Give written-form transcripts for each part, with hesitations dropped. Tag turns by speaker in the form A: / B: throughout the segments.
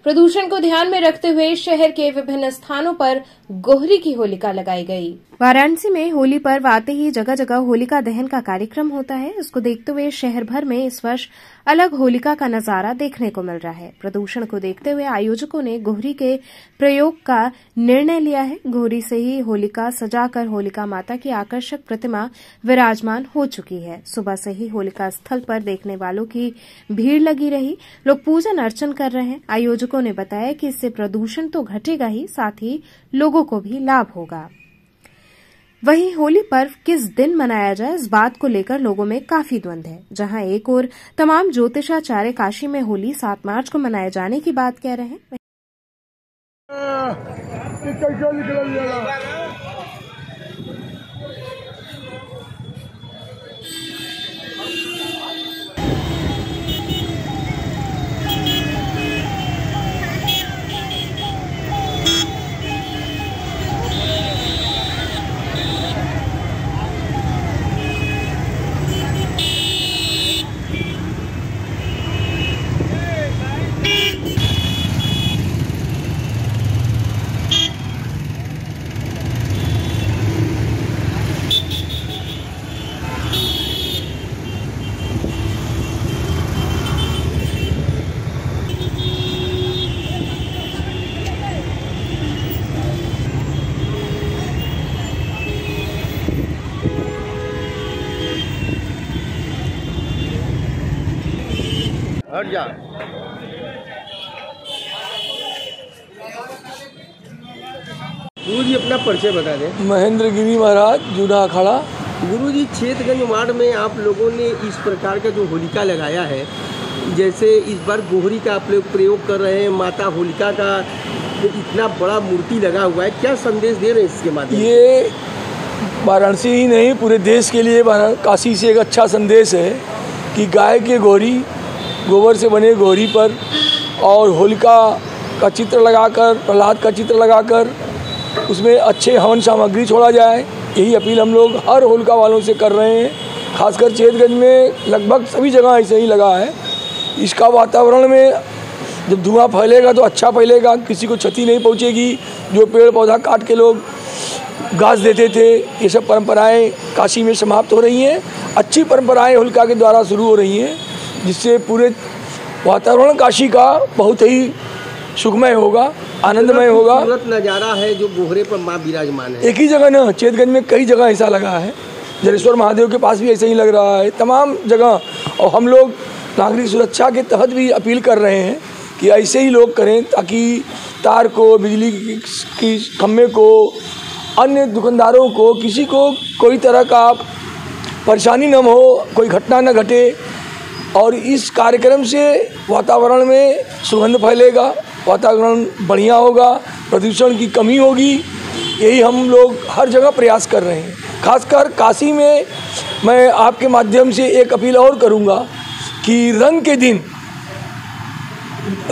A: प्रदूषण को ध्यान में रखते हुए शहर के विभिन्न स्थानों पर गोहरी की होलिका लगाई गई। वाराणसी में होली पर्व आते ही जगह जगह होलिका दहन का कार्यक्रम होता है। इसको देखते हुए शहर भर में इस वर्ष अलग होलिका का नजारा देखने को मिल रहा है। प्रदूषण को देखते हुए आयोजकों ने गोहरी के प्रयोग का निर्णय लिया है। गोहरी से ही होलिका सजाकर होलिका माता की आकर्षक प्रतिमा विराजमान हो चुकी है। सुबह से ही होलिका स्थल पर देखने वालों की भीड़ लगी रही। लोग पूजन अर्चन कर रहे हैं। आयोजकों ने बताया कि इससे प्रदूषण तो घटेगा ही, साथ ही लोगों को भी लाभ होगा। वहीं होली पर्व किस दिन मनाया जाए, इस बात को लेकर लोगों में काफी द्वंद है। जहां एक ओर तमाम ज्योतिषाचार्य काशी में होली 7 मार्च को मनाए जाने की बात कह रहे हैं।
B: हट जा। गुरु जी अपना परिचय बता दें।
C: महेंद्र गिरी महाराज, जूना अखाड़ा।
B: गुरु जी, क्षेत्रगंज वार्ड में आप लोगों ने इस प्रकार का जो होलिका लगाया है, जैसे इस बार गोहरी का आप लोग प्रयोग कर रहे हैं, माता होलिका का इतना बड़ा मूर्ति लगा हुआ है, क्या संदेश दे रहे हैं इसके माध्यम?
C: ये वाराणसी ही नहीं, पूरे देश के लिए काशी से एक अच्छा संदेश है कि गाय के गोहरी, गोबर से बने गोहरी पर और होलिका का चित्र लगाकर, प्रहलाद का चित्र लगाकर उसमें अच्छे हवन सामग्री छोड़ा जाए। यही अपील हम लोग हर होलिका वालों से कर रहे हैं। खासकर चेतगंज में लगभग सभी जगह ऐसे ही लगा है। इसका वातावरण में जब धुआं फैलेगा तो अच्छा फैलेगा, किसी को क्षति नहीं पहुंचेगी। जो पेड़ पौधा काट के लोग घास देते थे, ये सब परंपराएं काशी में समाप्त हो रही हैं। अच्छी परंपराएं होलिका के द्वारा शुरू हो रही हैं, जिससे पूरे वातावरण काशी का बहुत ही सुखमय होगा, आनंदमय होगा।
B: खूबसूरत नज़ारा है जो गोहरे पर माँ विराजमान है।
C: एक ही जगह ना, चेतगंज में कई जगह ऐसा लगा है। जलेश्वर महादेव के पास भी ऐसे ही लग रहा है, तमाम जगह। और हम लोग नागरिक सुरक्षा के तहत भी अपील कर रहे हैं कि ऐसे ही लोग करें, ताकि तार को, बिजली की खम्भे को, अन्य दुकानदारों को, किसी को कोई तरह का परेशानी न हो, कोई घटना न घटे। और इस कार्यक्रम से वातावरण में सुगंध फैलेगा, वातावरण बढ़िया होगा, प्रदूषण की कमी होगी। यही हम लोग हर जगह प्रयास कर रहे हैं। खासकर काशी में मैं आपके माध्यम से एक अपील और करूंगा कि रंग के दिन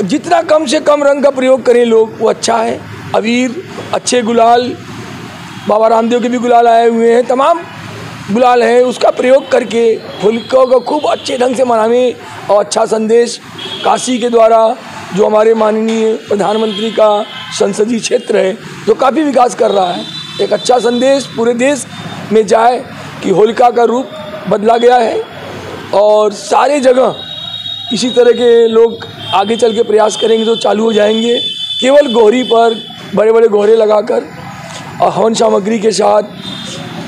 C: जितना कम से कम रंग का प्रयोग करें लोग, वो अच्छा है। अबीर, अच्छे गुलाल, बाबा रामदेव के भी गुलाल आए हुए हैं, तमाम गुलाल है, उसका प्रयोग करके होलिका को खूब अच्छे ढंग से मनाने और अच्छा संदेश काशी के द्वारा, जो हमारे माननीय प्रधानमंत्री का संसदीय क्षेत्र है, जो काफ़ी विकास कर रहा है, एक अच्छा संदेश पूरे देश में जाए कि होलिका का रूप बदला गया है। और सारे जगह इसी तरह के लोग आगे चल के प्रयास करेंगे तो चालू हो जाएंगे। केवल गोहरी पर बड़े बड़े गोहरे लगाकर और हवन सामग्री के साथ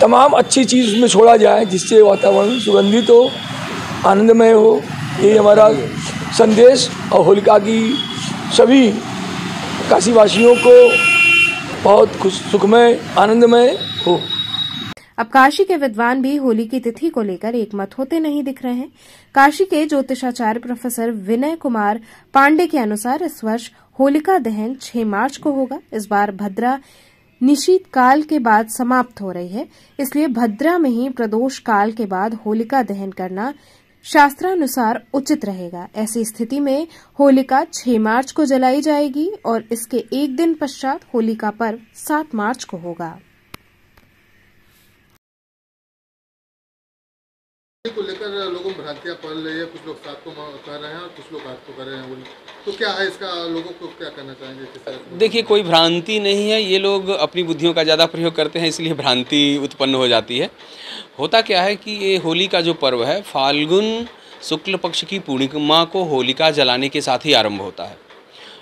C: तमाम अच्छी चीज़ उसमें छोड़ा जाए, जिससे वातावरण सुगंधित हो, आनंदमय हो। ये हमारा संदेश और होलिका की सभी काशीवासियों को बहुत खुश, सुखमय, आनंदमय हो।
A: अब काशी के विद्वान भी होली की तिथि को लेकर एकमत होते नहीं दिख रहे हैं। काशी के ज्योतिषाचार्य प्रोफेसर विनय कुमार पांडे के अनुसार इस वर्ष होलिका दहन 6 मार्च को होगा। इस बार भद्रा निशीत काल के बाद समाप्त हो रही है, इसलिए भद्रा में ही प्रदोष काल के बाद होलिका दहन करना शास्त्रानुसार उचित रहेगा। ऐसी स्थिति में होलिका 6 मार्च को जलाई जाएगी और इसके एक दिन पश्चात होलिका पर्व 7 मार्च को होगा।
D: को लेकर लोगों में भ्रांतियां पड़ रही है, कुछ लोग 7 को कर रहे हैं और कुछ लोग 8 को कर रहे हैं होली, तो क्या है इसका, लोगों को क्या करना चाहेंगे?
E: देखिए, कोई भ्रांति नहीं है, ये लोग अपनी बुद्धियों का ज़्यादा प्रयोग करते हैं, इसलिए भ्रांति उत्पन्न हो जाती है। होता क्या है कि ये होली का जो पर्व है, फाल्गुन शुक्ल पक्ष की पूर्णिमा को होलिका जलाने के साथ ही आरंभ होता है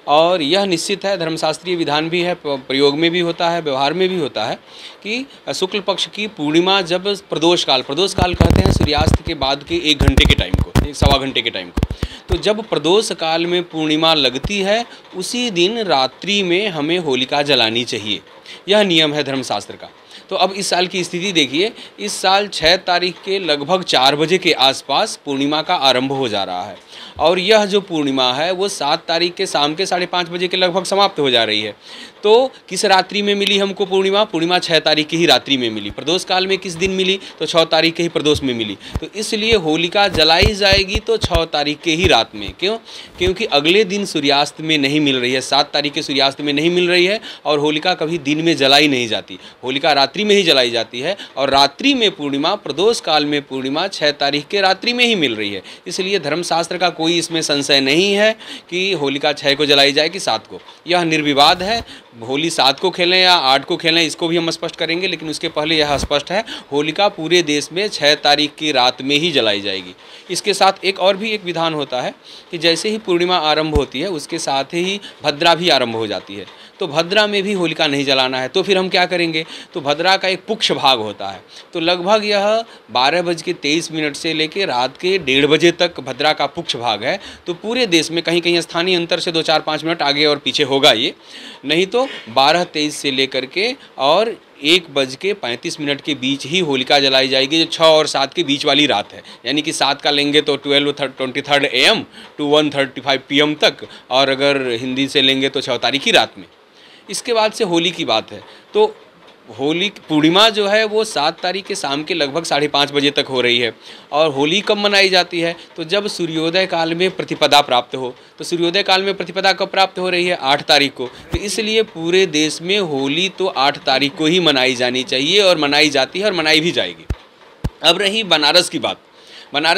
E: और यह निश्चित है, धर्मशास्त्रीय विधान भी है, प्रयोग में भी होता है, व्यवहार में भी होता है कि शुक्ल पक्ष की पूर्णिमा जब प्रदोष काल कहते हैं सूर्यास्त के बाद के 1 घंटे के टाइम को, 1-1.25 घंटे के टाइम को, तो जब प्रदोष काल में पूर्णिमा लगती है उसी दिन रात्रि में हमें होलिका जलानी चाहिए। यह नियम है धर्मशास्त्र का। तो अब इस साल की स्थिति देखिए, इस साल 6 तारीख के लगभग 4 बजे के आसपास पूर्णिमा का आरंभ हो जा रहा है और यह जो पूर्णिमा है वो 7 तारीख के शाम के 5:30 बजे के लगभग समाप्त हो जा रही है। तो किस रात्रि में मिली हमको पूर्णिमा? पूर्णिमा 6 तारीख की ही रात्रि में मिली। प्रदोष काल में किस दिन मिली? तो 6 तारीख के ही प्रदोष में मिली। तो इसलिए होलिका जलाई जाएगी तो 6 तारीख के ही रात में। क्यों? क्योंकि अगले दिन सूर्यास्त में नहीं मिल रही है, 7 तारीख के सूर्यास्त में नहीं मिल रही है और होलिका कभी दिन में जलाई नहीं जाती, होलिका रात्रि में ही जलाई जाती है और रात्रि में पूर्णिमा, प्रदोष काल में पूर्णिमा 6 तारीख के रात्रि में ही मिल रही है। इसलिए धर्मशास्त्र का कोई इसमें संशय नहीं है कि होलिका 6 को जलाई जाए कि 7 को। यह निर्विवाद है। होली 7 को खेलें या 8 को खेलें इसको भी हम स्पष्ट करेंगे, लेकिन उसके पहले यह स्पष्ट है, होलिका पूरे देश में 6 तारीख की रात में ही जलाई जाएगी। इसके साथ एक और भी एक विधान होता है कि जैसे ही पूर्णिमा आरंभ होती है उसके साथ ही भद्रा भी आरंभ हो जाती है। तो भद्रा में भी होलिका नहीं जलाना है, तो फिर हम क्या करेंगे? तो भद्रा का एक पुक्ष भाग होता है, तो लगभग यह 12:23 से लेकर रात के 1:30 बजे तक भद्रा का पुक्ष भाग है। तो पूरे देश में कहीं कहीं स्थानीय अंतर से 2-4-5 मिनट आगे और पीछे होगा ये, नहीं तो 12:23 से लेकर के और 1:35 के बीच ही होलिका जलाई जाएगी, जो 6 और 7 के बीच वाली रात है। यानी कि 7 का लेंगे तो 12:23 AM to 1:35 PM तक, और अगर हिंदी से लेंगे तो 6 तारीख की रात में। इसके बाद से होली की बात है, तो होली पूर्णिमा जो है वो 7 तारीख के शाम के लगभग 5:30 बजे तक हो रही है और होली कब मनाई जाती है? तो जब सूर्योदय काल में प्रतिपदा प्राप्त हो। तो सूर्योदय काल में प्रतिपदा कब प्राप्त हो रही है? 8 तारीख को। तो इसलिए पूरे देश में होली तो 8 तारीख को ही मनाई जानी चाहिए और मनाई जाती है और मनाई भी जाएगी। अब रही बनारस की बात। बनारस